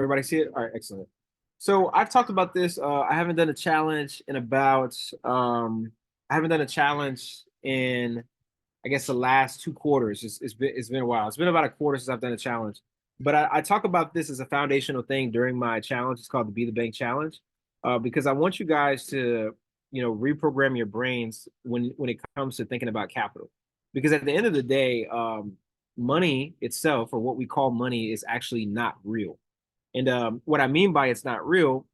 Everybody see it? All right, excellent. So I've talked about this. I haven't done a challenge in about I haven't done a challenge in I guess the last 2 quarters. It's been a while. It's been about a quarter since I've done a challenge. But I talk about this as a foundational thing during my challenge. It's called the Be the Bank Challenge. Because I want you guys to, reprogram your brains when it comes to thinking about capital. Because at the end of the day, money itself, or what we call money, is actually not real. And what I mean by it's not real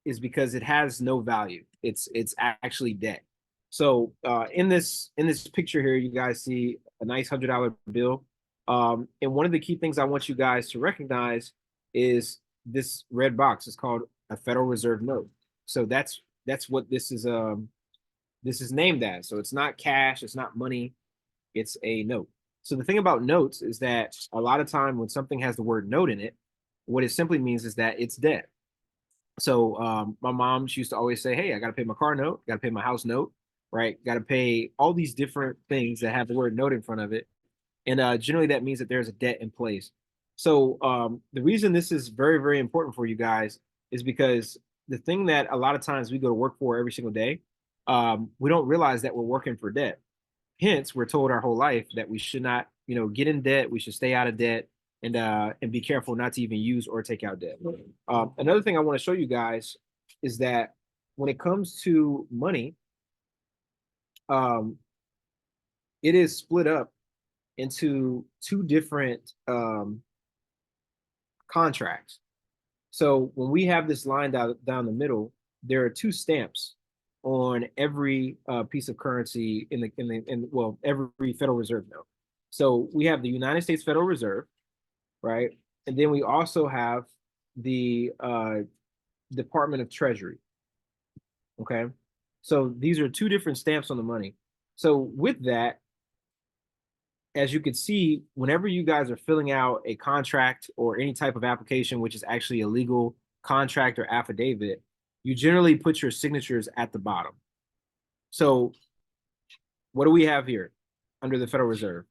is because it has no value. It's actually debt. So in this picture here, you guys see a nice $100 bill. And one of the key things I want you guys to recognize is this red box. It's called a Federal Reserve note. So that's what this is named as. So it's not cash, it's not money, it's a note. So the thing about notes is that a lot of time when something has the word note in it, what it simply means is that it's debt. So my mom, she used to always say, "Hey, I got to pay my car note, got to pay my house note, right? Got to pay all these different things that have the word note in front of it." And generally, that means that there's a debt in place. So the reason this is very, very important for you guys is because the thing that a lot of times we go to work for every single day, we don't realize that we're working for debt. Hence, we're told our whole life that we should not, get in debt. We should stay out of debt and be careful not to even use or take out debt. Another thing I want to show you guys is that when it comes to money, um, it is split up into two different contracts. So when we have this line down the middle, there are two stamps on every piece of currency in every Federal Reserve note. So we have the United States Federal Reserve, right? And then we also have the Department of Treasury. Okay. So these are two different stamps on the money. So with that, as you can see, whenever you guys are filling out a contract or any type of application, which is actually a legal contract or affidavit, you generally put your signatures at the bottom. So what do we have here under the Federal Reserve?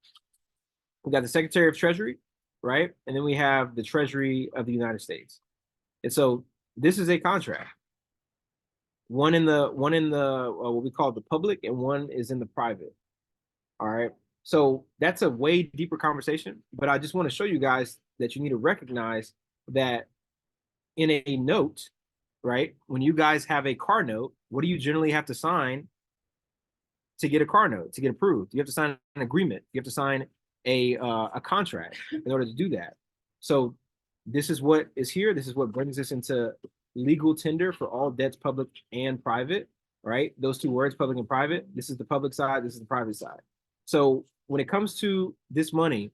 We got the Secretary of Treasury, right? And then we have the Treasury of the United States. And so this is a contract. One in the what we call the public, and one is in the private. All right. So that's a way deeper conversation, but I just want to show you guys that you need to recognize that in a note, right? When you guys have a car note, what do you generally have to sign to get a car note, to get approved? You have to sign an agreement. You have to sign a contract in order to do that. So this is what is here. This is what brings us into legal tender for all debts, public and private, right? Those two words, public and private. This is the public side. This is the private side. So when it comes to this money,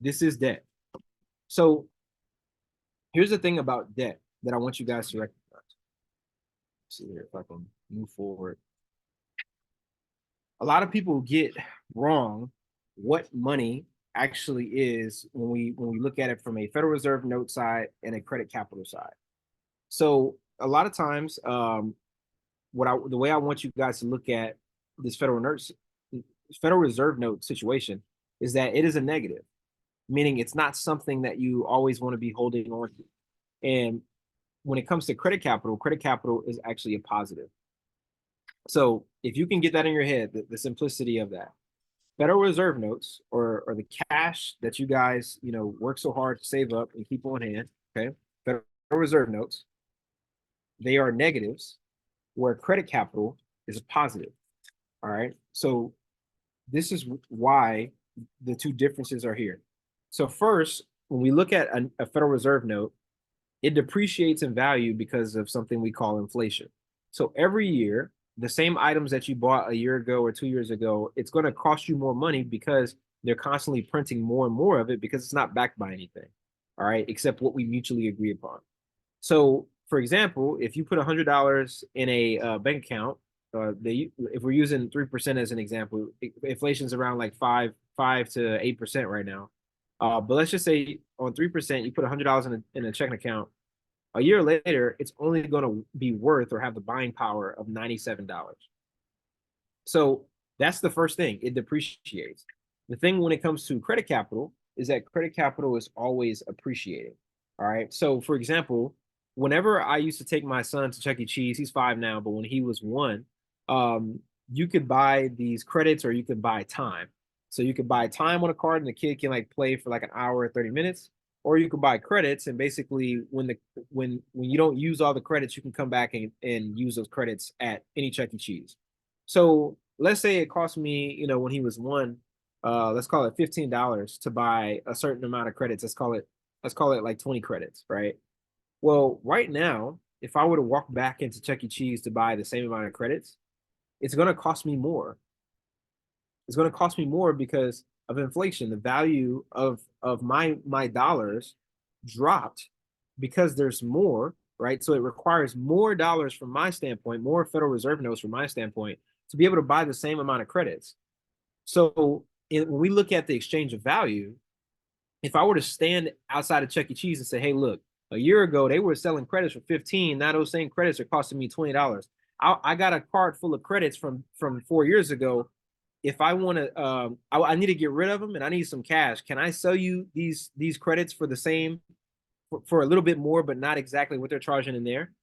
this is debt. So here's the thing about debt that I want you guys to recognize. Let's see here if I can move forward. A lot of people get wrong what money actually is when we look at it from a Federal Reserve note side and a credit capital side. So a lot of times, the way I want you guys to look at this Federal Reserve note situation is that it is a negative, meaning it's not something that you always want to be holding on to. And when it comes to credit capital is actually a positive. So if you can get that in your head, the simplicity of that, Federal Reserve notes or the cash that you guys, work so hard to save up and keep on hand, okay? Federal Reserve notes, they are negatives, where credit capital is a positive. All right. So this is why the two differences are here. So first, when we look at a Federal Reserve note, it depreciates in value because of something we call inflation. So every year, the same items that you bought a year ago or 2 years ago, it's going to cost you more money because they're constantly printing more and more of it because it's not backed by anything. All right, except what we mutually agree upon. So, for example, if you put $100 in a bank account, if we're using 3% as an example, inflation's around like 5 to 8% right now. But let's just say on 3%, you put $100 in a checking account. A year later, it's only going to be worth or have the buying power of $97. So that's the first thing. It depreciates. The thing when it comes to credit capital is that credit capital is always appreciating. All right. So, for example, whenever I used to take my son to Chuck E. Cheese, he's 5 now, but when he was 1, um, you could buy these credits or you could buy time. So you could buy time on a card and the kid can like play for like an hour or 30 minutes, or you could buy credits and basically when you don't use all the credits, you can come back and use those credits at any Chuck E. Cheese. So let's say it cost me, when he was 1, let's call it $15 to buy a certain amount of credits. Let's call it like 20 credits, right? Well, right now, if I were to walk back into Chuck E. Cheese to buy the same amount of credits, it's going to cost me more. It's going to cost me more because of inflation. The value of my dollars dropped because there's more, right? So it requires more dollars from my standpoint, more Federal Reserve notes from my standpoint to be able to buy the same amount of credits. So when we look at the exchange of value, if I were to stand outside of Chuck E. Cheese and say, "Hey, look, a year ago they were selling credits for 15. Now those same credits are costing me $20. I got a card full of credits from 4 years ago. If I want to, I need to get rid of them and I need some cash. Can I sell you these credits for the same for a little bit more, but not exactly what they're charging in there?"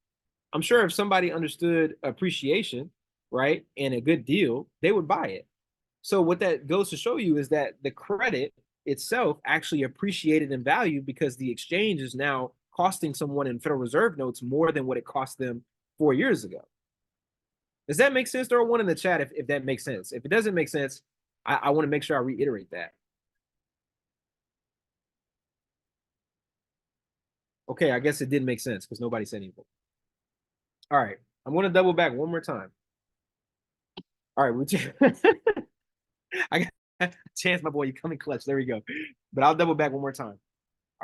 I'm sure if somebody understood appreciation, right, and a good deal, they would buy it. So what that goes to show you is that the credit itself actually appreciated in value because the exchange is now costing someone in Federal Reserve notes more than what it cost them 4 years ago. Does that make sense? Throw one in the chat if that makes sense. If it doesn't make sense, I want to make sure I reiterate that. Okay, I guess it didn't make sense because nobody said anything. All right, I'm going to double back one more time. All right, I got a chance, my boy. You coming clutch. There we go. But I'll double back one more time.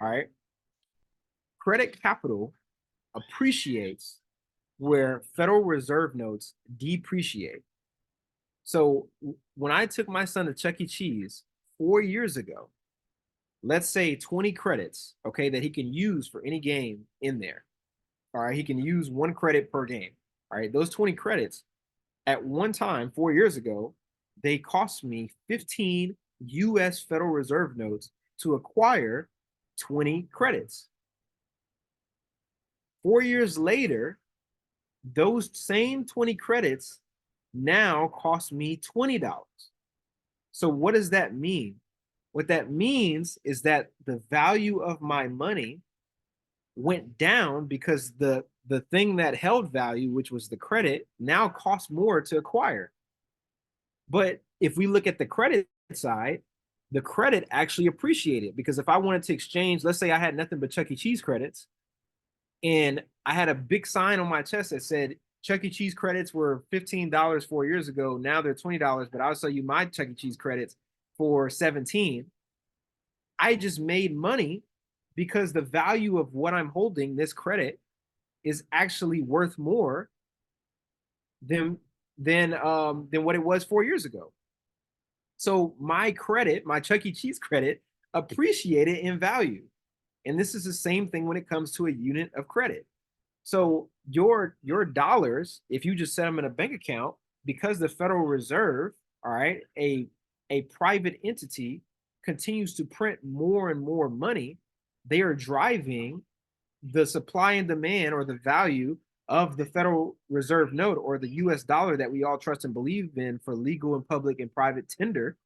All right. Credit capital appreciates where Federal Reserve notes depreciate. So when I took my son to Chuck E. Cheese 4 years ago, let's say 20 credits, okay, that he can use for any game in there. All right, he can use 1 credit per game. All right, those 20 credits at one time 4 years ago, they cost me 15 US Federal Reserve notes to acquire 20 credits. 4 years later, those same 20 credits now cost me $20. So what does that mean? What that means is that the value of my money went down because the thing that held value, which was the credit, now costs more to acquire. But if we look at the credit side, the credit actually appreciated because if I wanted to exchange, let's say I had nothing but Chuck E. Cheese credits, and I had a big sign on my chest that said Chuck E. Cheese credits were $15 4 years ago. Now they're $20, but I'll sell you my Chuck E. Cheese credits for 17. I just made money because the value of what I'm holding, this credit, is actually worth more than than what it was 4 years ago. So my credit, my Chuck E. Cheese credit, appreciated in value. And this is the same thing when it comes to a unit of credit. So your dollars, if you just set them in a bank account, because the Federal Reserve, all right, a private entity continues to print more and more money, they are driving the supply and demand or the value of the Federal Reserve note or the US dollar that we all trust and believe in for legal and public and private tender.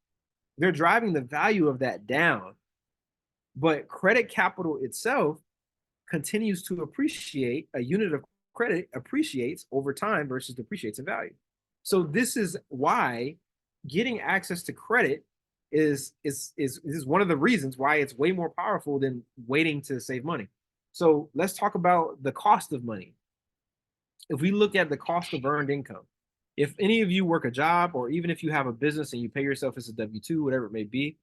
They're driving the value of that down. But credit capital itself continues to appreciate. A unit of credit appreciates over time versus depreciates in value. So this is why getting access to credit is one of the reasons why it's way more powerful than waiting to save money. So let's talk about the cost of money. If we look at the cost of earned income, if any of you work a job or even if you have a business and you pay yourself as a W-2, whatever it may be,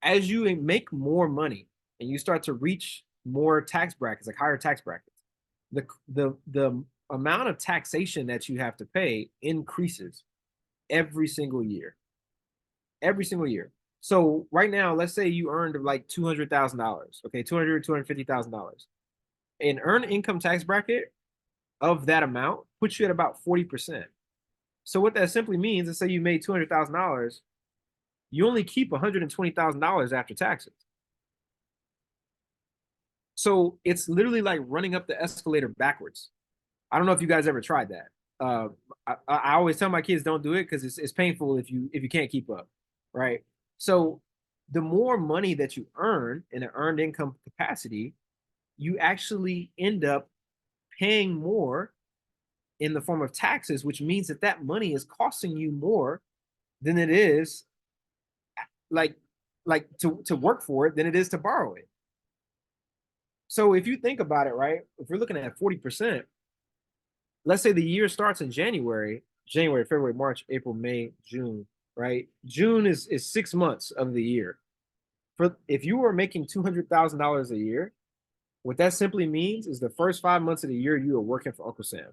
as you make more money and you start to reach more tax brackets, like higher tax brackets, the amount of taxation that you have to pay increases every single year. Every single year. So right now, let's say you earned like $200,000, okay, $250,000. An earned income tax bracket of that amount puts you at about 40%. So what that simply means is, say you made $200,000, you only keep $120,000 after taxes. So it's literally like running up the escalator backwards. I don't know if you guys ever tried that. Uh, I always tell my kids don't do it because it's painful if you can't keep up, right? So the more money that you earn in an earned income capacity, you actually end up paying more in the form of taxes, which means that that money is costing you more than it is like to work for it than it is to borrow it. So if you think about it, right, if we're looking at 40%, let's say the year starts in January, February, March, April, May, June, right? June is 6 months of the year. For if you were making $200,000 a year, what that simply means is the first 5 months of the year you are working for Uncle Sam.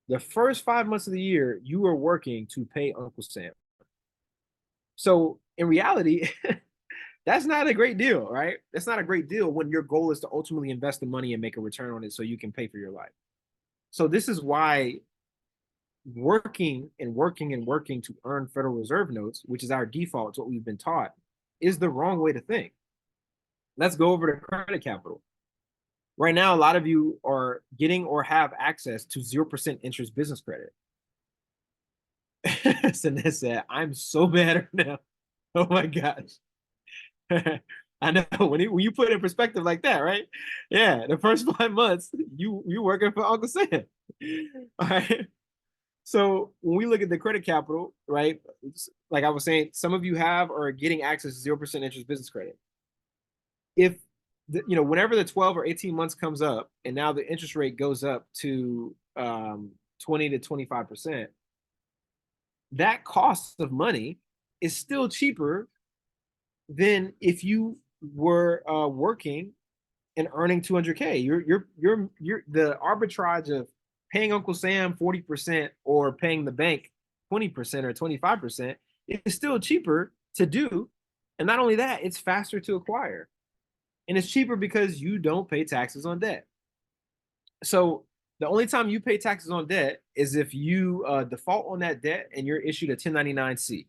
The first 5 months of the year you are working to pay Uncle Sam. So in reality, that's not a great deal, right? That's not a great deal when your goal is to ultimately invest the money and make a return on it so you can pay for your life. So this is why working and working and working to earn Federal Reserve notes, which is our default, it's what we've been taught, is the wrong way to think. Let's go over to credit capital. Right now, a lot of you are getting or have access to 0% interest business credit. Sinead said, I'm so bad right now. Oh my gosh. I know when you put it in perspective like that, right? Yeah, the first 5 months, you working for Uncle Sam. All right. So when we look at the credit capital, right? Like I was saying, some of you have or are getting access to 0% interest business credit. If whenever the 12 or 18 months comes up, and now the interest rate goes up to 20 to 25%, that cost of money is still cheaper than if you were working and earning 200K. You're the arbitrage of paying Uncle Sam 40% or paying the bank 20% or 25% is still cheaper to do. And not only that, it's faster to acquire. And it's cheaper because you don't pay taxes on debt. So the only time you pay taxes on debt is if you default on that debt and you're issued a 1099-C.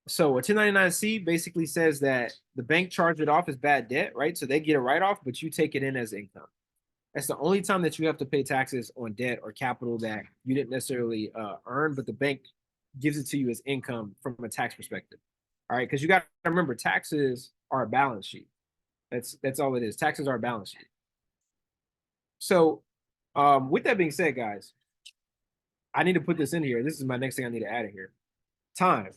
So a 1099-C basically says that the bank charged it off as bad debt, right? So they get a write-off, but you take it in as income. That's the only time that you have to pay taxes on debt or capital that you didn't necessarily earn, but the bank gives it to you as income from a tax perspective. All right, because you got to remember, taxes are a balance sheet. That's all it is. Taxes are a balance sheet. So, with that being said, guys, I need to put this in here. This is my next thing I need to add in here. Time.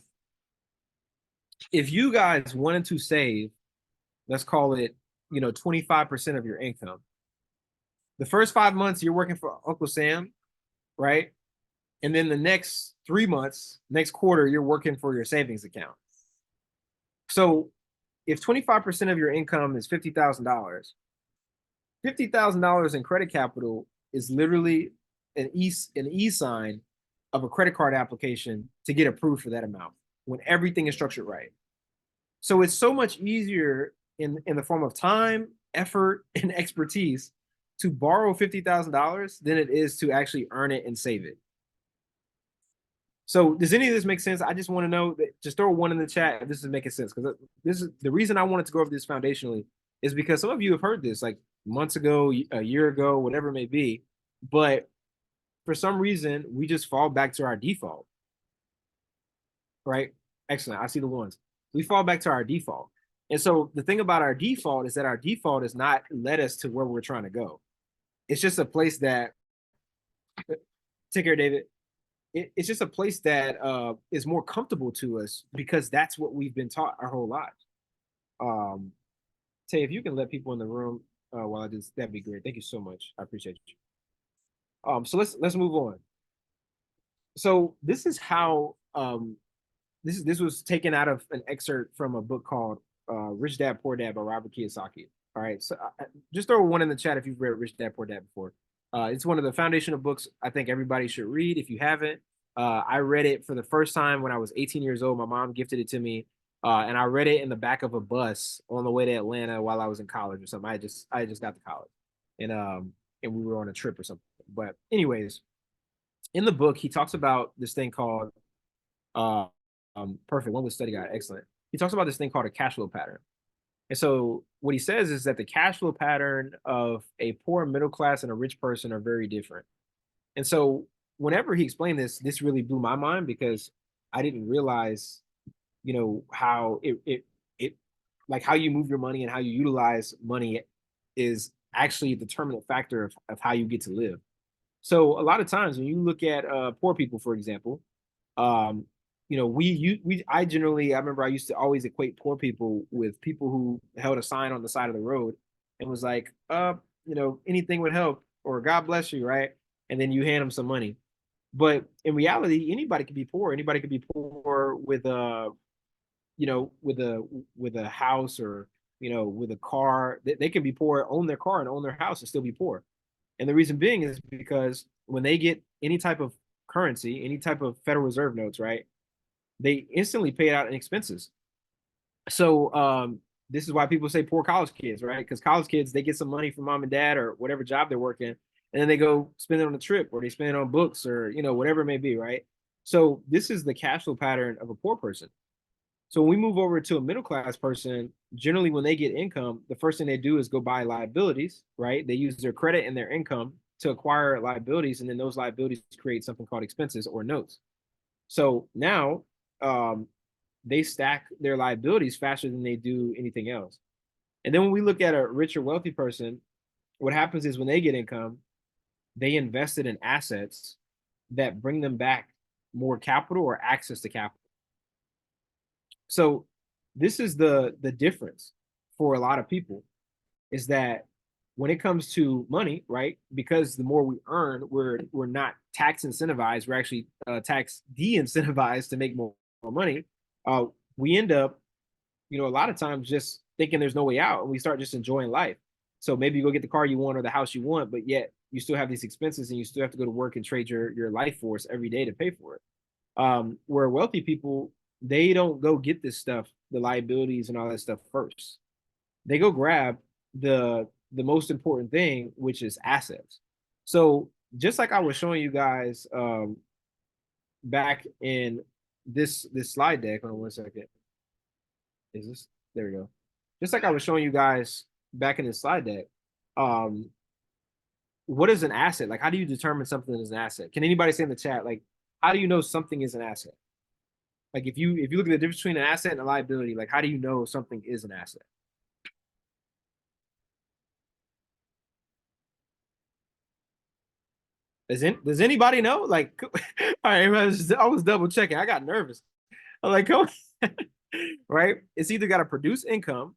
If you guys wanted to save, let's call it, 25% of your income, the first 5 months you're working for Uncle Sam, right? And then the next 3 months, next quarter, you're working for your savings account. So if 25% of your income is $50,000, $50,000 in credit capital is literally an e sign of a credit card application to get approved for that amount when everything is structured right. So it's so much easier in the form of time, effort, and expertise to borrow $50,000 than it is to actually earn it and save it. So does any of this make sense? I just want to know that, just throw one in the chat if this is making sense, because this is the reason I wanted to go over this foundationally, is because some of you have heard this like months ago, a year ago, whatever it may be, but for some reason we just fall back to our default. Right? Excellent. I see the ones. We fall back to our default. And so the thing about our default is that our default has not led us to where we're trying to go. It's just a place that, take care, David. It's just a place that is more comfortable to us because that's what we've been taught our whole lives. Tay, if you can let people in the room while I do this, that'd be great. Thank you so much. I appreciate you. So let's move on. So this is how this was taken out of an excerpt from a book called Rich Dad Poor Dad by Robert Kiyosaki. All right, so just throw one in the chat if you've read Rich Dad Poor Dad before. It's one of the foundational books I think everybody should read if you haven't. I read it for the first time when I was 18 years old. My mom gifted it to me, and I read it in the back of a bus on the way to Atlanta while I was in college or something. I just got to college, and we were on a trip or something. But anyways, in the book he talks about this thing called perfect one with study guide, excellent. He talks about this thing called a cash flow pattern. And so what he says is that the cash flow pattern of a poor middle class and a rich person are very different. And so whenever he explained this, this really blew my mind because I didn't realize, how it like how you move your money and how you utilize money is actually a determinant factor of how you get to live. So a lot of times when you look at poor people, for example, um, I remember I used to always equate poor people with people who held a sign on the side of the road and was like, anything would help or God bless you, right? And then you hand them some money. But in reality, anybody could be poor. Anybody could be poor with a house or with a car. They can be poor, own their car and own their house and still be poor. And the reason being is because when they get any type of currency, any type of Federal Reserve notes, right, they instantly pay it out in expenses. So this is why people say poor college kids, right? Because college kids, they get some money from mom and dad or whatever job they're working, and then they go spend it on a trip or they spend it on books or whatever it may be, right? So this is the cash flow pattern of a poor person. So when we move over to a middle class person, generally when they get income, the first thing they do is go buy liabilities, right? They use their credit and their income to acquire liabilities, and then those liabilities create something called expenses or notes. So now um, they stack their liabilities faster than they do anything else. And then when we look at a rich or wealthy person, what happens is when they get income, they invest it in assets that bring them back more capital or access to capital. So this is the difference for a lot of people is that when it comes to money, right? Because the more we earn, we're not tax incentivized. We're actually tax de-incentivized to make more money. Uh, we end up, a lot of times just thinking there's no way out, and we start just enjoying life. So maybe you go get the car you want or the house you want, but yet you still have these expenses, and you still have to go to work and trade your life force every day to pay for it. Where wealthy people, they don't go get this stuff, the liabilities and all that stuff first. They go grab the most important thing, which is assets. So just like I was showing you guys back in this slide deck. Hold on one second. Is this there we go. Just like I was showing you guys back in the slide deck. Um, what is an asset? Like, how do you determine something is an asset? Can anybody say in the chat, like, how do you know something is an asset? Like, if you look at the difference between an asset and a liability, like, how do you know something is an asset? Does anybody know? Like, all right, I was double checking. I got nervous. I'm like, come on. Right? It's either got to produce income,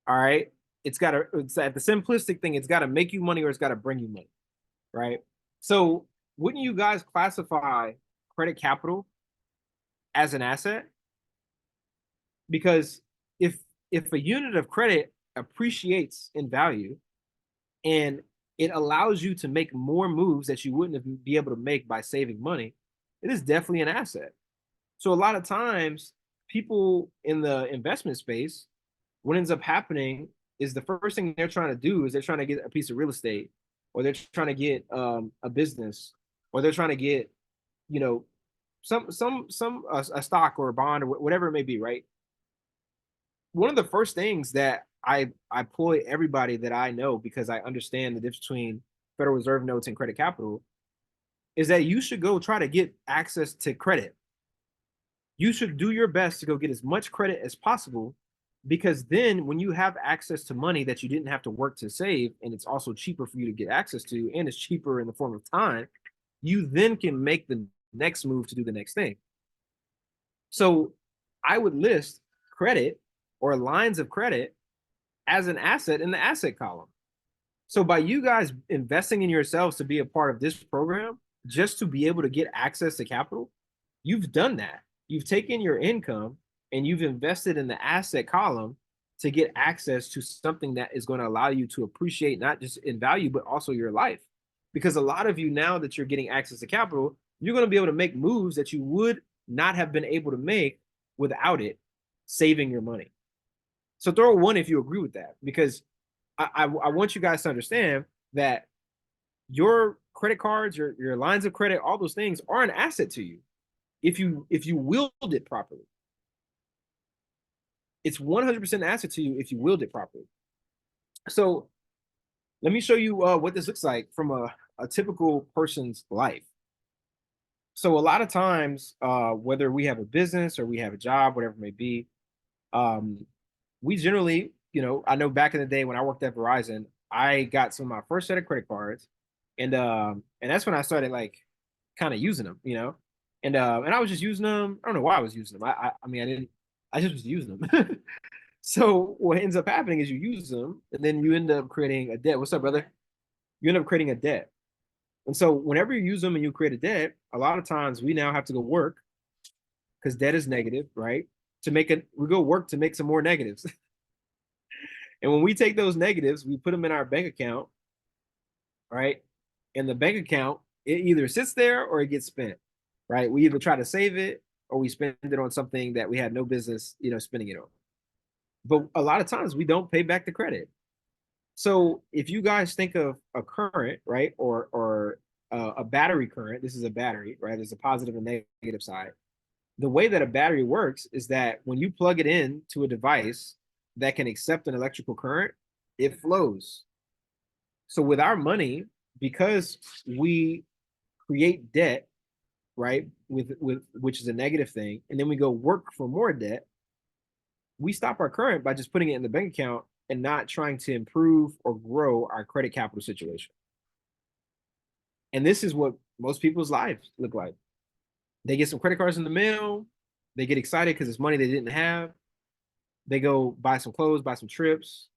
all right. It's at the simplistic thing, it's got to make you money or it's got to bring you money, right? So wouldn't you guys classify credit capital as an asset? Because if if a unit of credit appreciates in value and it allows you to make more moves that you wouldn't be able to make by saving money, it is definitely an asset. So a lot of times, people in the investment space, what ends up happening is the first thing they're trying to do is they're trying to get a piece of real estate, or they're trying to get a business, or they're trying to get, you know, some a stock or a bond or whatever it may be, right? One of the first things that I ploy everybody that I know, because I understand the difference between Federal Reserve notes and credit capital, is that you should go try to get access to credit. You should do your best to go get as much credit as possible, because then when you have access to money that you didn't have to work to save, and it's also cheaper for you to get access to, and it's cheaper in the form of time, you then can make the next move to do the next thing. So I would list credit or lines of credit as an asset in the asset column. So by you guys investing in yourselves to be a part of this program, just to be able to get access to capital, you've done that. You've taken your income and you've invested in the asset column to get access to something that is going to allow you to appreciate not just in value, but also your life. Because a lot of you, now that you're getting access to capital, you're going to be able to make moves that you would not have been able to make without it, saving your money. So throw a one if you agree with that, because I want you guys to understand that your credit cards, your lines of credit, all those things are an asset to you if you wield it properly. It's 100% asset to you if you wield it properly. So let me show you what this looks like from a typical person's life. So a lot of times, whether we have a business or we have a job, whatever it may be, um, we generally, I know back in the day when I worked at Verizon, I got some of my first set of credit cards, and that's when I started like kind of using them, and I was just using them. I don't know why I was using them. I mean, I didn't. I just was using them. So what ends up happening is you use them, and then you end up creating a debt. What's up, brother? You end up creating a debt. And so whenever you use them and you create a debt, a lot of times we now have to go work because debt is negative, right? We go work to make some more negatives. And when we take those negatives, we put them in our bank account, right? And the bank account, it either sits there or it gets spent, right? We either try to save it or we spend it on something that we had no business, spending it on. But a lot of times we don't pay back the credit. So if you guys think of a current, right, or a battery current, this is a battery, right? There's a positive and negative side. The way that a battery works is that when you plug it in to a device that can accept an electrical current, it flows. So with our money, because we create debt, right, with which is a negative thing, and then we go work for more debt, we stop our current by just putting it in the bank account and not trying to improve or grow our credit capital situation. And this is what most people's lives look like. They get some credit cards in the mail, they get excited because it's money they didn't have. They go buy some clothes, buy some trips,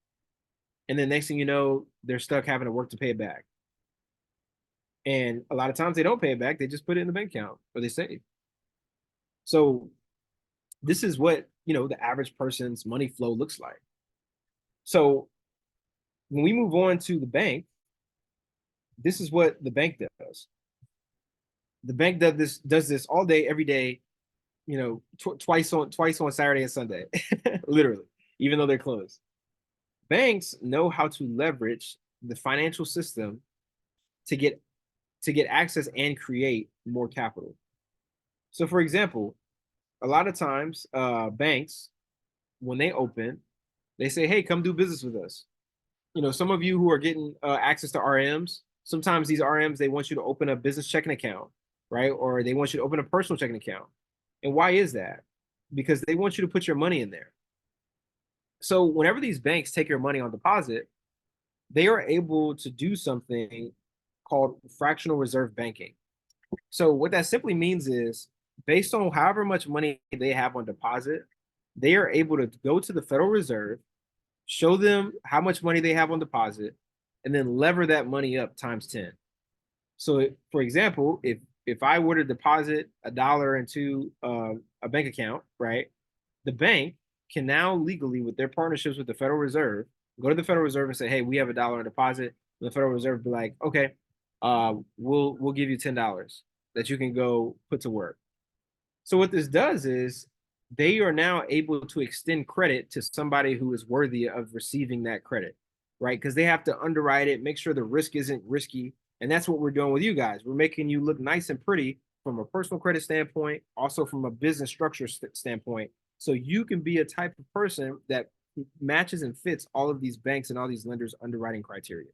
and then next thing you know, they're stuck having to work to pay it back. And a lot of times they don't pay it back, they just put it in the bank account or they save. So this is what, the average person's money flow looks like. So when we move on to the bank, this is what the bank does. The bank does this all day, every day, twice on Saturday and Sunday, literally, even though they're closed. Banks know how to leverage the financial system to get access and create more capital. So, for example, a lot of times, banks, when they open, they say, "Hey, come do business with us." Some of you who are getting access to RMs, sometimes these RMs they want you to open a business checking account, right? Or they want you to open a personal checking account. And why is that? Because they want you to put your money in there. So whenever these banks take your money on deposit, they are able to do something called fractional reserve banking. So what that simply means is based on however much money they have on deposit, they are able to go to the Federal Reserve, show them how much money they have on deposit, and then lever that money up times 10. So for example, if I were to deposit $1 into a bank account, right, the bank can now legally, with their partnerships with the Federal Reserve, go to the Federal Reserve and say, "Hey, we have $1 in deposit." And the Federal Reserve be like, "Okay, we'll give you $10 that you can go put to work." So what this does is they are now able to extend credit to somebody who is worthy of receiving that credit, right? Because they have to underwrite it, make sure the risk isn't risky. And that's what we're doing with you guys. We're making you look nice and pretty from a personal credit standpoint, also from a business structure standpoint. So you can be a type of person that matches and fits all of these banks and all these lenders' underwriting criteria.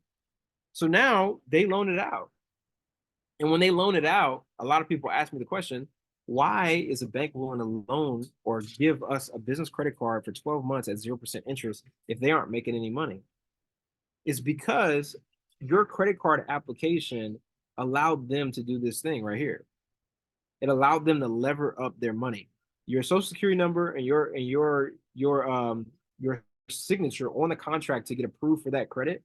So now they loan it out. And when they loan it out, a lot of people ask me the question, why is a bank willing to loan or give us a business credit card for 12 months at 0% interest if they aren't making any money? It's because your credit card application allowed them to do this thing right here. It allowed them to lever up their money. Your social security number and your signature on the contract to get approved for that credit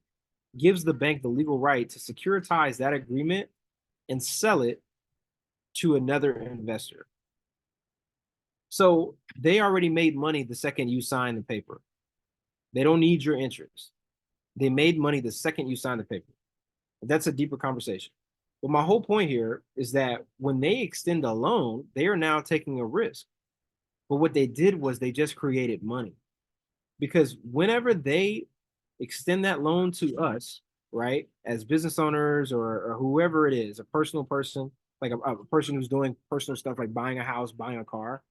gives the bank the legal right to securitize that agreement and sell it to another investor. So they already made money the second you sign the paper. They don't need your interest. They made money the second you sign the paper. That's a deeper conversation. But my whole point here is that when they extend a loan, they are now taking a risk. But what they did was they just created money. Because whenever they extend that loan to us, right, as business owners or whoever it is, a personal person, like a person who's doing personal stuff like buying a house, buying a car,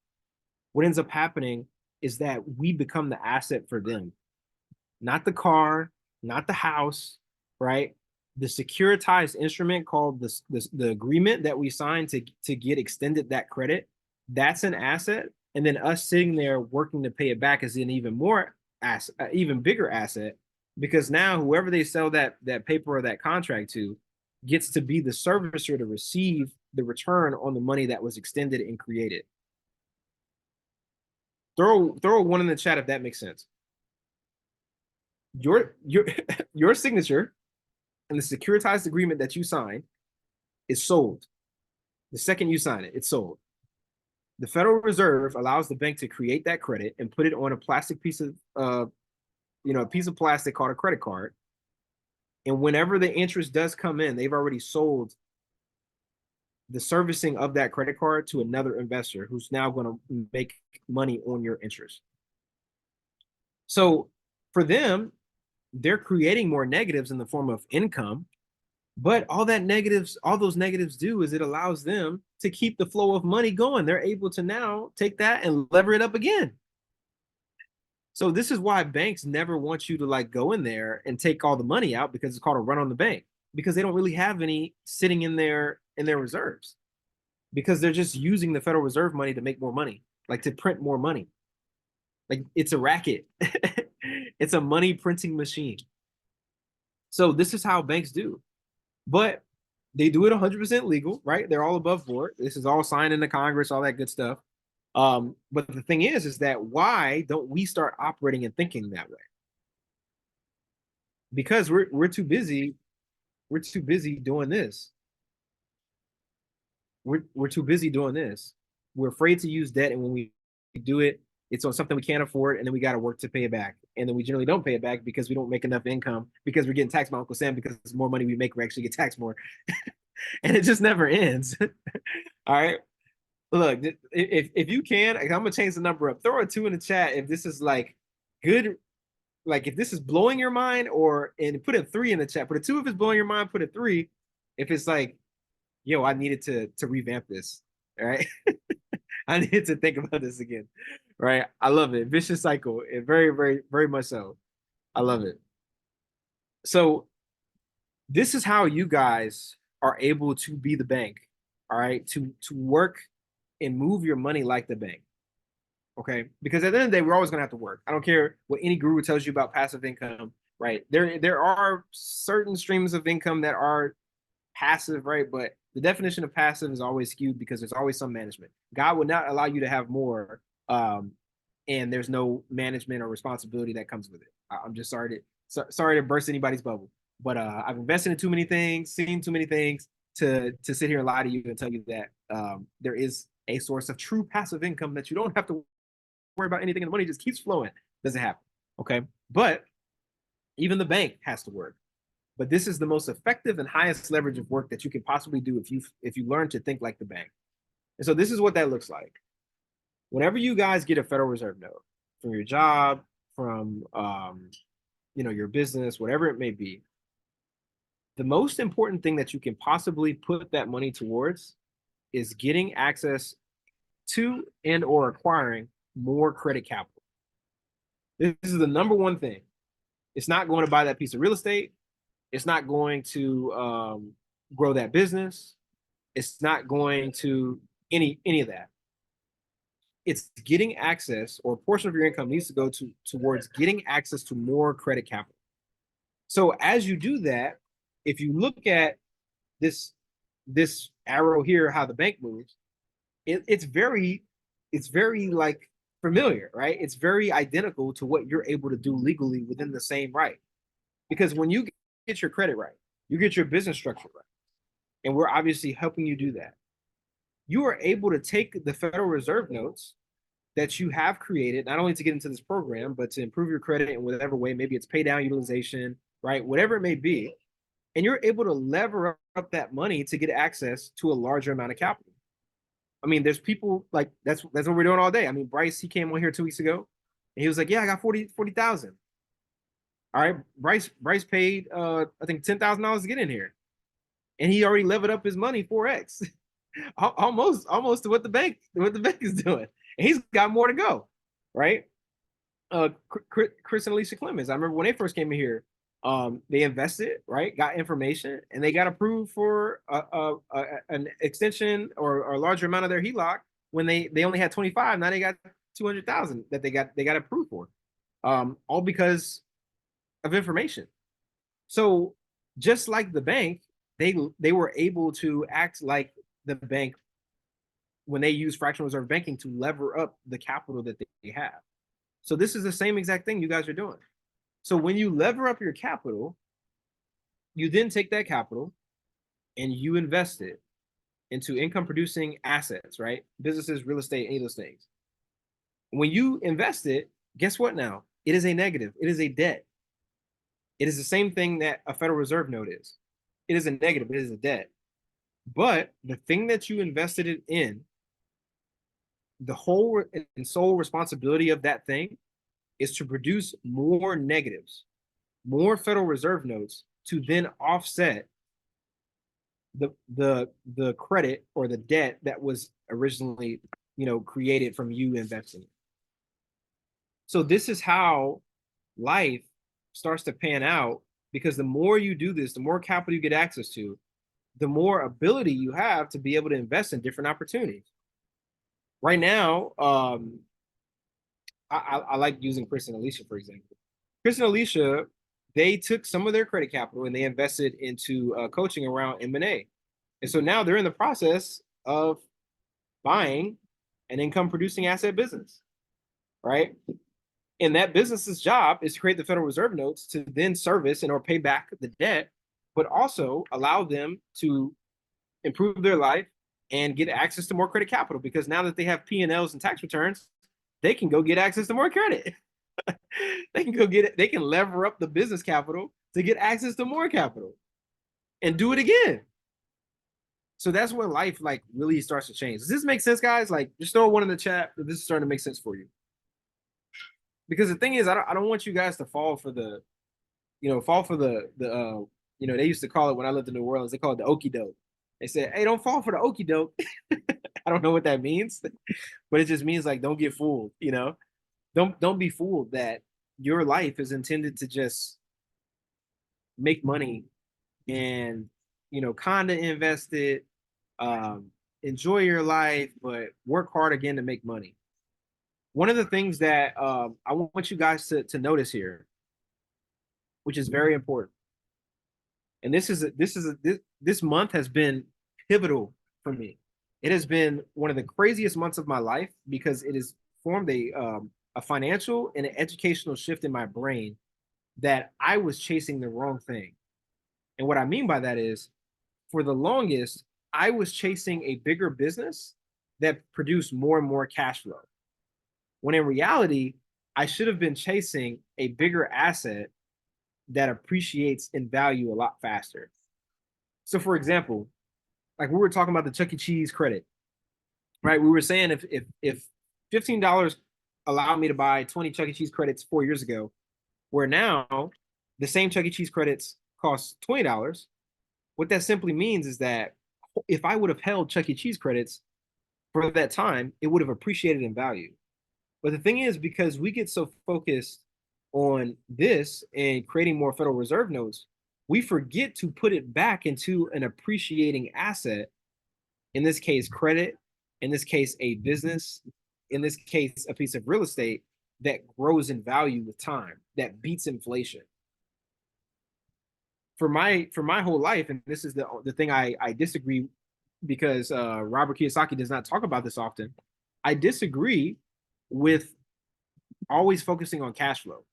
what ends up happening is that we become the asset for them, not the car, not the house, right? The securitized instrument called the agreement that we signed to get extended that credit, that's an asset. And then us sitting there working to pay it back is an even more asset, even bigger asset, because now whoever they sell that paper or that contract to gets to be the servicer to receive the return on the money that was extended and created. Throw one in the chat if that makes sense. Your your signature and the securitized agreement that you sign is sold. The second you sign it, it's sold. The Federal Reserve allows the bank to create that credit and put it on a plastic piece of a piece of plastic called a credit card. And whenever the interest does come in, they've already sold the servicing of that credit card to another investor who's now going to make money on your interest. So for them, they're creating more negatives in the form of income, but all those negatives do is it allows them to keep the flow of money going. They're able to now take that and lever it up again. So this is why banks never want you to like go in there and take all the money out, because it's called a run on the bank, because they don't really have any sitting in their reserves, because they're just using the Federal Reserve money to make more money, like to print more money. Like it's a racket. It's a money printing machine. So this is how banks do. But they do it 100% legal, right? They're all above board. This is all signed into Congress, all that good stuff. But the thing is that why don't we start operating and thinking that way? Because we're too busy. We're too busy doing this. We're too busy doing this. We're afraid to use debt, and when we do it, it's on something we can't afford, and then we got to work to pay it back. And then we generally don't pay it back because we don't make enough income, because we're getting taxed by Uncle Sam, because the more money we make, we actually get taxed more. And it just never ends. All right. Look, if you can, I'm gonna change the number up. Throw a 2 in the chat if this is like good, like if this is blowing your mind, and put a 3 in the chat. Put a 2 if it's blowing your mind. Put a 3 if it's like, yo, I needed to revamp this. All right. I needed to think about this again. Right. I love it. Vicious cycle. It very, very, very much so. I love it. So this is how you guys are able to be the bank. All right. To work and move your money like the bank. Okay. Because at the end of the day, we're always going to have to work. I don't care what any guru tells you about passive income. Right. There are certain streams of income that are passive, right? But the definition of passive is always skewed because there's always some management. God would not allow you to have more, and there's no management or responsibility that comes with it. I'm just sorry to burst anybody's bubble, but I've invested in too many things, seen too many things to sit here and lie to you and tell you that there is a source of true passive income that you don't have to worry about anything, and the money just keeps flowing. Doesn't happen. Okay, but even the bank has to work. But this is the most effective and highest leverage of work that you can possibly do if you learn to think like the bank. And so this is what that looks like. Whenever you guys get a Federal Reserve note from your job, from your business, whatever it may be, the most important thing that you can possibly put that money towards is getting access to and or acquiring more credit capital. This is the number one thing. It's not going to buy that piece of real estate. It's not going to grow that business. It's not going to any of that. It's getting access, or a portion of your income needs to go towards getting access to more credit capital. So as you do that, if you look at this arrow here, how the bank moves, it's very like familiar, right? It's very identical to what you're able to do legally within the same right. Because when you get your credit right, you get your business structure right, and we're obviously helping you do that, you are able to take the Federal Reserve notes that you have created, not only to get into this program, but to improve your credit in whatever way. Maybe it's pay down utilization, right? Whatever it may be. And you're able to lever up that money to get access to a larger amount of capital. I mean, there's people like that's what we're doing all day. I mean, Bryce, he came on here 2 weeks ago, and he was like, "Yeah, I got 40,000." All right, Bryce paid I think $10,000 to get in here, and he already levered up his money 4x, almost to what the bank is doing, and he's got more to go. right? Chris and Alicia Clemens. I remember when they first came in here, they invested, right? Got information, and they got approved for an extension or a larger amount of their HELOC when they only had 25. Now they got 200,000 that they got approved for, all because of information. So just like the bank, they were able to act like the bank when they use fractional reserve banking to lever up the capital that they have. So this is the same exact thing you guys are doing. So when you lever up your capital, you then take that capital and you invest it into income producing assets, right? Businesses, real estate, any of those things. When you invest it, guess what now? It is a negative. It is a debt. It is the same thing that a Federal Reserve note is. It is a negative. It is a debt. But the thing that you invested it in, the whole and sole responsibility of that thing is to produce more negatives, more Federal Reserve notes to then offset the credit or the debt that was originally, created from you investing. So this is how life starts to pan out, because the more you do this, the more capital you get access to, the more ability you have to be able to invest in different opportunities. Right now, I like using Chris and Alicia, for example. Chris and Alicia, they took some of their credit capital and they invested into coaching around M&A. And so now they're in the process of buying an income producing asset business, right? And that business's job is to create the Federal Reserve notes to then service and or pay back the debt, but also allow them to improve their life and get access to more credit capital, because now that they have P&Ls and tax returns, they can go get access to more credit. They can go get it. They can lever up the business capital to get access to more capital and do it again. So that's when life like really starts to change. Does this make sense, guys? Like, just throw one in the chat if this is starting to make sense for you. Because the thing is, I don't want you guys to fall for the they used to call it when I lived in New Orleans, they call it the okie doke. They said, hey, don't fall for the okie doke. I don't know what that means, but it just means like don't get fooled, Don't be fooled that your life is intended to just make money and kind of invest it, enjoy your life, but work hard again to make money. One of the things that I want you guys to notice here, which is very important, and this month has been pivotal for me. It has been one of the craziest months of my life because it has formed a financial and an educational shift in my brain that I was chasing the wrong thing. And what I mean by that is, for the longest, I was chasing a bigger business that produced more and more cash flow. When in reality, I should have been chasing a bigger asset that appreciates in value a lot faster. So for example, like we were talking about the Chuck E. Cheese credit, right? We were saying if $15 allowed me to buy 20 Chuck E. Cheese credits 4 years ago, where now the same Chuck E. Cheese credits cost $20, what that simply means is that if I would have held Chuck E. Cheese credits for that time, it would have appreciated in value. But the thing is, because we get so focused on this and creating more Federal Reserve notes, we forget to put it back into an appreciating asset. In this case, credit. In this case, a business. In this case, a piece of real estate that grows in value with time, that beats inflation. For my whole life, and this is the thing I disagree, because Robert Kiyosaki does not talk about this often. I disagree with always focusing on cash flow.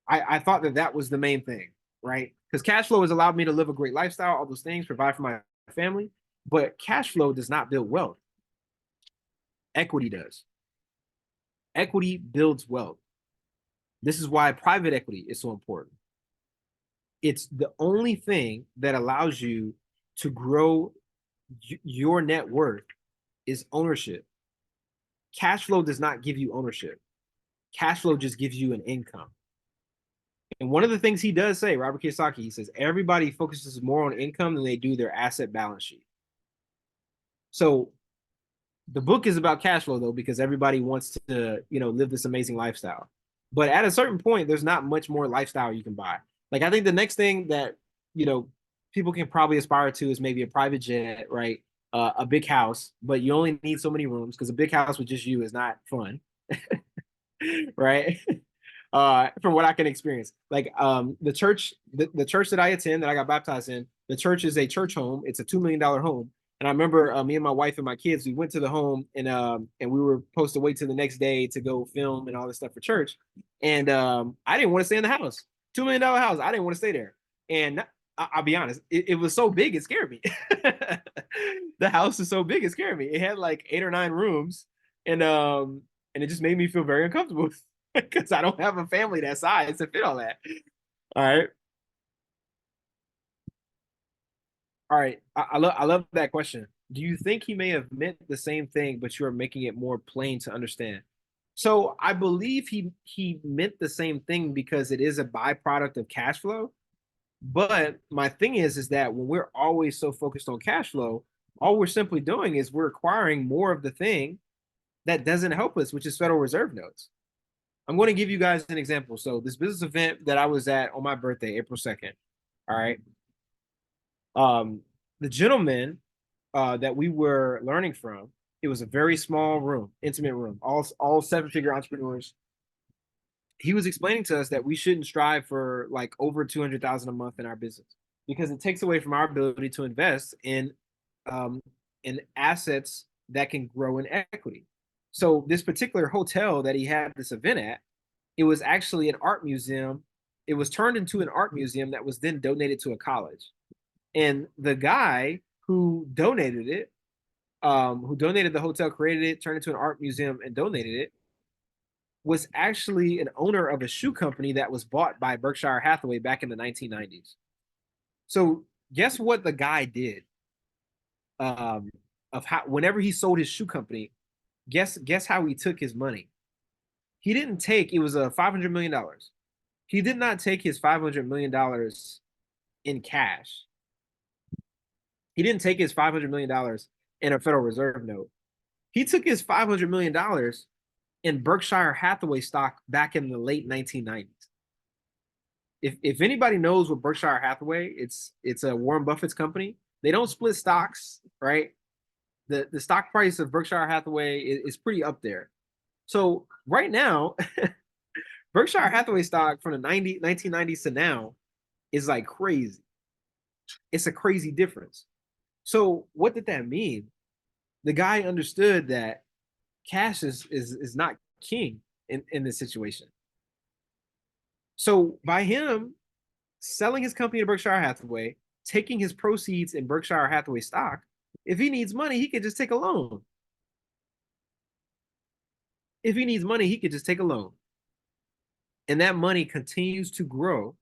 I thought that was the main thing, right? Because cash flow has allowed me to live a great lifestyle, all those things, provide for my family. But cash flow does not build wealth. Equity does. Equity builds wealth. This is why private equity is so important. It's the only thing that allows you to grow your net worth is ownership. Cash flow does not give you ownership. Cash flow just gives you an income. And one of the things he does say, Robert Kiyosaki, he says everybody focuses more on income than they do their asset balance sheet. So The book is about cash flow though, because everybody wants to, live this amazing lifestyle. But at a certain point, there's not much more lifestyle you can buy. Like I think the next thing that, you know, people can probably aspire to is maybe a private jet, right? A big house, but you only need so many rooms because a big house with just you is not fun, right? From what I can experience. Like the church that I attend that I got baptized in, the church is a church home. It's a $2 million home. And I remember me and my wife and my kids, we went to the home and we were supposed to wait till the next day to go film and all this stuff for church. And I didn't want to stay in the house. $2 million house. I didn't want to stay there. And I'll be honest, it was so big it scared me. The house is so big it scared me. It had like 8 or 9 rooms, and it just made me feel very uncomfortable because I don't have a family that size to fit all that. All right. All right. I love that question. Do you think he may have meant the same thing, but you are making it more plain to understand? So I believe he meant the same thing because it is a byproduct of cash flow. But my thing is that when we're always so focused on cash flow, all we're simply doing is we're acquiring more of the thing that doesn't help us, which is Federal Reserve notes. I'm going to give you guys an example. So this business event that I was at on my birthday, April 2nd. All right. The gentleman that we were learning from, it was a very small room, intimate room, all seven-figure entrepreneurs. He was explaining to us that we shouldn't strive for like over 200,000 a month in our business because it takes away from our ability to invest um, in assets that can grow in equity. So this particular hotel that he had this event at, it was actually an art museum. It was turned into an art museum that was then donated to a college. And the guy who donated the hotel, created it, turned it into an art museum, and donated it, was actually an owner of a shoe company that was bought by Berkshire Hathaway back in the 1990s. So guess what the guy did? Of how whenever he sold his shoe company, guess how he took his money. He didn't take it was a $500 million. He did not take his $500 million in cash. He didn't take his $500 million in a Federal Reserve note. He took his $500 million in Berkshire Hathaway stock back in the late 1990s. If anybody knows what Berkshire Hathaway, it's a Warren Buffett's company. They don't split stocks, right? The stock price of Berkshire Hathaway is pretty up there. So right now, Berkshire Hathaway stock from the 1990s to now is like crazy. It's a crazy difference. So what did that mean? The guy understood that cash is not king in this situation. So by him selling his company to Berkshire Hathaway, taking his proceeds in Berkshire Hathaway stock, if he needs money, he could just take a loan. If he needs money, he could just take a loan. And that money continues to grow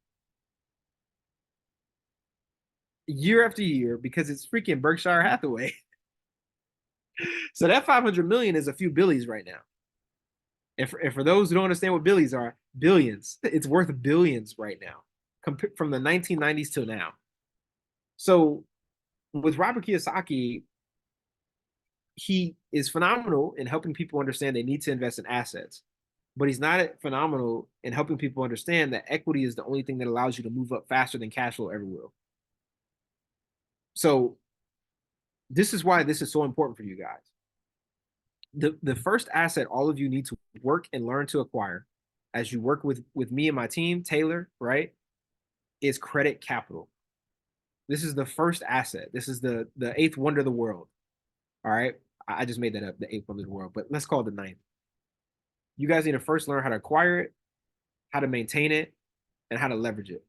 year after year because it's freaking Berkshire Hathaway. So that 500 million is a few billies right now. And for those who don't understand what billies are, billions. It's worth billions right now, from the 1990s till now. So with Robert Kiyosaki, he is phenomenal in helping people understand they need to invest in assets, but he's not phenomenal in helping people understand that equity is the only thing that allows you to move up faster than cash flow ever will. So this is why this is so important for you guys. The first asset all of you need to work and learn to acquire as you work with me and my team, Taylor, right, is credit capital. This is the first asset. This is the eighth wonder of the world. All right. I just made that up, the eighth wonder of the world, but let's call it the ninth. You guys need to first learn how to acquire it, how to maintain it, and how to leverage it.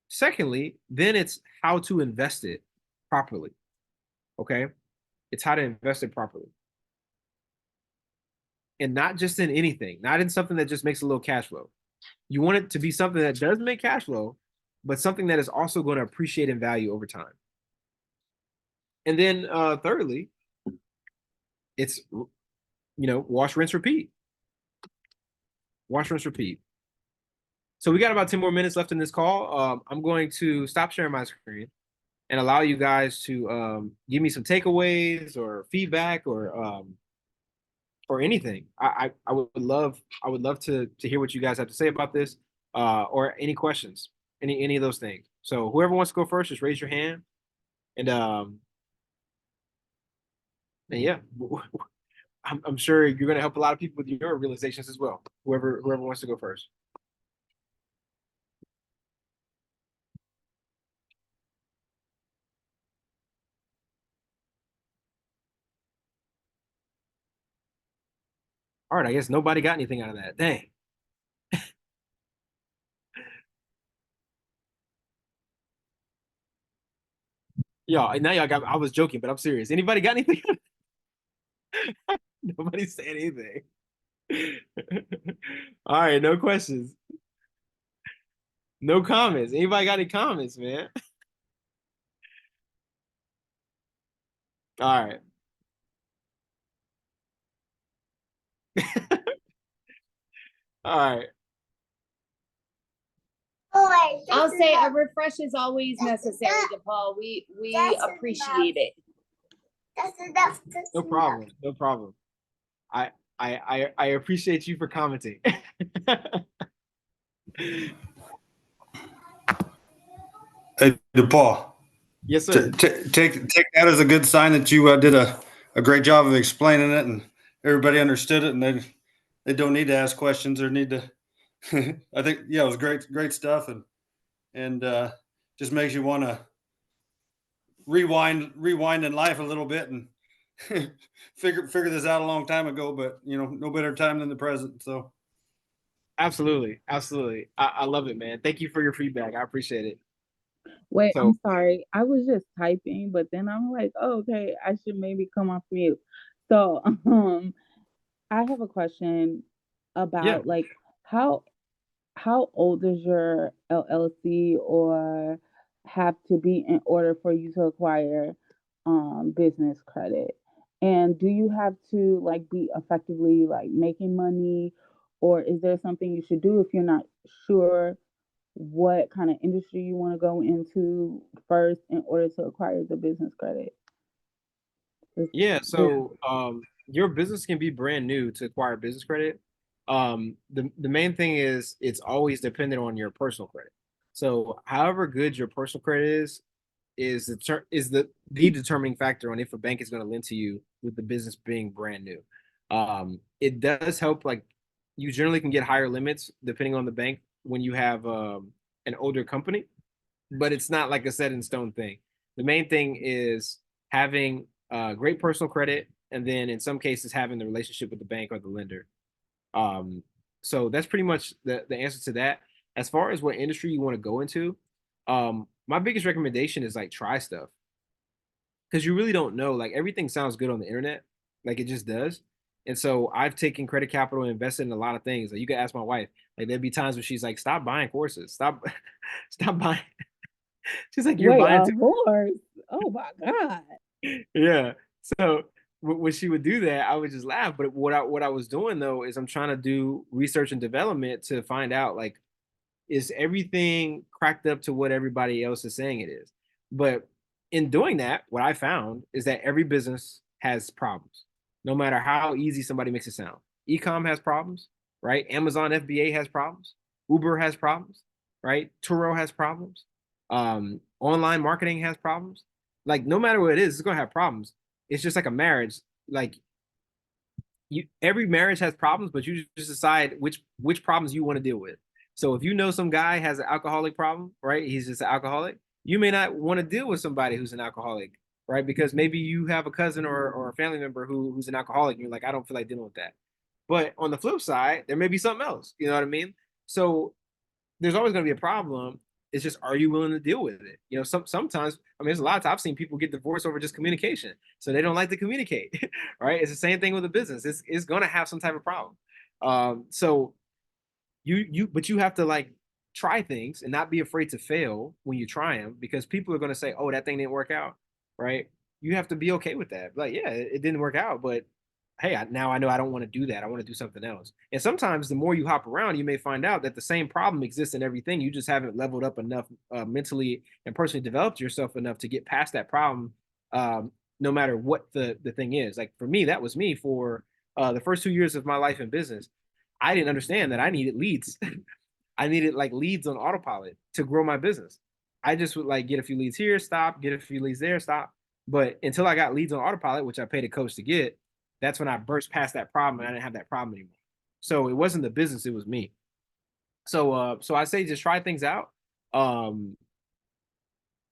Secondly, then it's how to invest it properly. Okay. It's how to invest it properly. And not just in anything, not in something that just makes a little cash flow. You want it to be something that does make cash flow, but something that is also going to appreciate in value over time. And then thirdly, it's wash, rinse, repeat. Wash, rinse, repeat. So we got about 10 more minutes left in this call. I'm going to stop sharing my screen. and allow you guys to give me some takeaways or feedback or anything. I would love to hear what you guys have to say about this, or any questions, any of those things. So whoever wants to go first, just raise your hand, and yeah, I'm sure you're going to help a lot of people with your realizations as well. Whoever wants to go first. All right, I guess nobody got anything out of that. Dang. Y'all, now y'all got, I was joking, but I'm serious. Anybody got anything? Nobody said anything. All right, no questions. No comments. Anybody got any comments, man? All right. All right. I'll say a refresh is always necessary, DePaul. We appreciate it. No problem. No problem. I I appreciate you for commenting. Hey, DePaul, Yes, sir. take that as a good sign that you did a great job of explaining it and everybody understood it and they don't need to ask questions or need to. I think yeah, it was great stuff and just makes you want to rewind in life a little bit and figure this out a long time ago, but you know, no better time than the present. So Absolutely. Absolutely. I love it, man. Thank you for your feedback. I appreciate it. Wait, So, I'm sorry. I was just typing, but then I'm like, oh, okay, I should maybe come off mute. So, I have a question yeah. about like how how old does your LLC or have to be in order for you to acquire business credit? And do you have to like be effectively like making money, or is there something you should do if you're not sure what kind of industry you want to go into first in order to acquire the business credit? Yeah. So, your business can be brand new to acquire business credit. The main thing is it's always dependent on your personal credit. So, however good your personal credit is the determining factor on if a bank is going to lend to you with the business being brand new. It does help, like you generally can get higher limits depending on the bank when you have an older company, but it's not like a set in stone thing. The main thing is having great personal credit, and then in some cases having the relationship with the bank or the lender. Um, so that's pretty much the answer to that. As far as what industry you want to go into, my biggest recommendation is like try stuff because you really don't know. Like everything sounds good on the internet, like it just does. And so I've taken credit capital and invested in a lot of things. Like you can ask my wife. Like there'd be times when she's like, "Stop buying courses. Stop, stop buying." She's like, "You're Wait, buying a too." horse? Oh my God. Yeah. So when she would do that, I would just laugh. But what I was doing though is I'm trying to do research and development to find out like is everything cracked up to what everybody else is saying it is. But in doing that, what I found is that every business has problems, no matter how easy somebody makes it sound. Ecom has problems, right? Amazon FBA has problems. Uber has problems, right? Turo has problems. Online marketing has problems. Like no matter what it is, it's gonna have problems. It's just like a marriage. Like you, every marriage has problems, but you just decide which problems you want to deal with. So if you know some guy has an alcoholic problem, right? He's just an alcoholic. You may not want to deal with somebody who's an alcoholic, right? Because maybe you have a cousin or a family member who's an alcoholic, and you're like, I don't feel like dealing with that. But on the flip side, there may be something else. You know what I mean? So there's always going to be a problem. It's just, are you willing to deal with it? You know, sometimes, I mean, there's a lot of times I've seen people get divorced over just communication. So they don't like to communicate, right? It's the same thing with a business. It's going to have some type of problem. So but you have to like try things and not be afraid to fail when you try them because people are going to say, oh, that thing didn't work out, right? You have to be okay with that. Like, yeah, it didn't work out, but hey, now I know I don't want to do that. I want to do something else. And sometimes the more you hop around, you may find out that the same problem exists in everything. You just haven't leveled up enough mentally and personally developed yourself enough to get past that problem, no matter what the thing is. Like for me, that was me for the first 2 years of my life in business. I didn't understand that I needed leads. I needed like leads on autopilot to grow my business. I just would like get a few leads here, stop, get a few leads there, stop. But until I got leads on autopilot, which I paid a coach to get, that's when I burst past that problem and I didn't have that problem anymore. So it wasn't the business, it was me. So I say just try things out.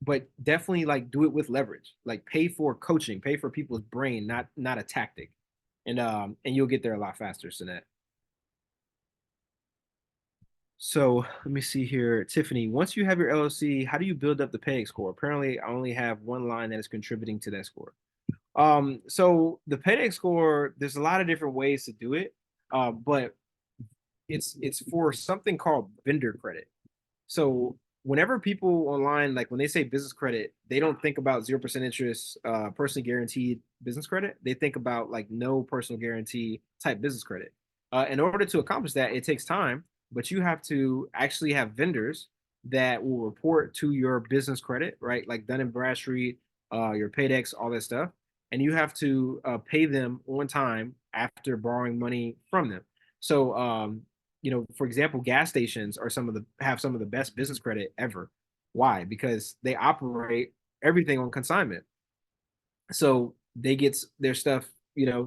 But definitely like do it with leverage. Like pay for coaching, pay for people's brain, not a tactic. And you'll get there a lot faster, Sinette. So let me see here. Tiffany, once you have your LLC, how do you build up the PEG score? Apparently, I only have one line that is contributing to that score. So the PEG score, there's a lot of different ways to do it, but it's for something called vendor credit. So whenever people online, like when they say business credit, they don't think about 0% interest, personally guaranteed business credit. They think about like no personal guarantee type business credit. In order to accomplish that, it takes time, but you have to actually have vendors that will report to your business credit, right? Like Dun and Bradstreet, your Paydex, all that stuff. And you have to pay them on time after borrowing money from them. So, for example, gas stations are have some of the best business credit ever. Why? Because they operate everything on consignment. So they get their stuff,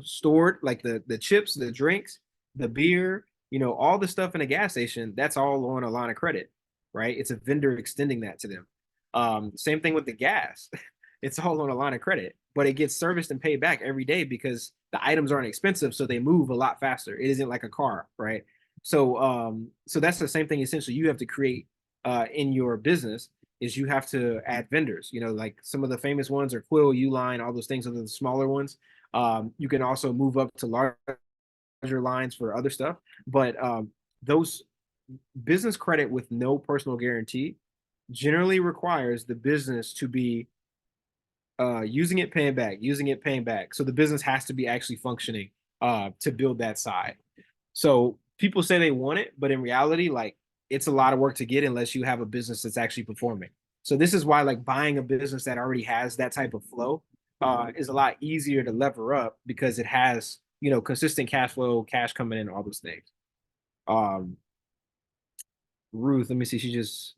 stored, like the chips, the drinks, the beer, all the stuff in a gas station, that's all on a line of credit, right? It's a vendor extending that to them. Same thing with the gas. It's all on a line of credit, but it gets serviced and paid back every day because the items aren't expensive, so they move a lot faster. It isn't like a car, right? So that's the same thing essentially you have to create in your business is you have to add vendors. Like some of the famous ones are Quill, Uline, all those things are the smaller ones. You can also move up to larger lines for other stuff, but those business credit with no personal guarantee generally requires the business to be using it, paying back, using it, paying back. So the business has to be actually functioning to build that side. So people say they want it, but in reality, like it's a lot of work to get unless you have a business that's actually performing. So this is why like buying a business that already has that type of flow is a lot easier to lever up because it has, consistent cash flow, cash coming in, all those things. Ruth, let me see. She just